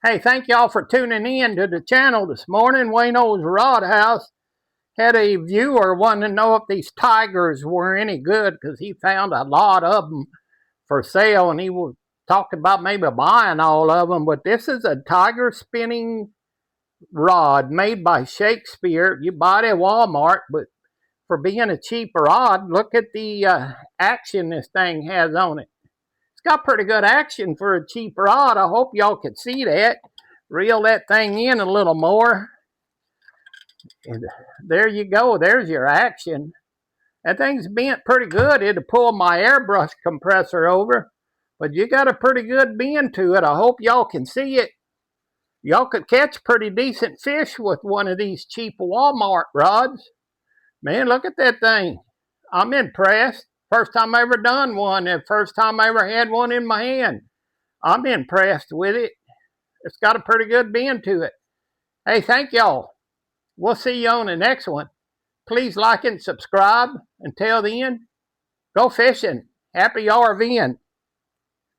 Hey, thank y'all for tuning in to the channel this morning. Wayno's Rod House had a viewer wanting to know if these tigers were any good because he found a lot of them for sale and he was talking about maybe buying all of them. But this is a tiger spinning rod made by Shakespeare. You buy it at Walmart, but for being a cheap rod, look at the action this thing has on it. It's got pretty good action for a cheap rod. I hope y'all could see that. Reel that thing in a little more. And there you go. There's your action. That thing's bent pretty good. It'll pull my airbrush compressor over. But you got a pretty good bend to it. I hope y'all can see it. Y'all could catch pretty decent fish with one of these cheap Walmart rods. Man, look at that thing. I'm impressed. First time I ever done one. And first time I ever had one in my hand. I'm impressed with it. It's got a pretty good bend to it. Hey, thank y'all. We'll see you on the next one. Please like and subscribe. Until then, go fishing. Happy RVing.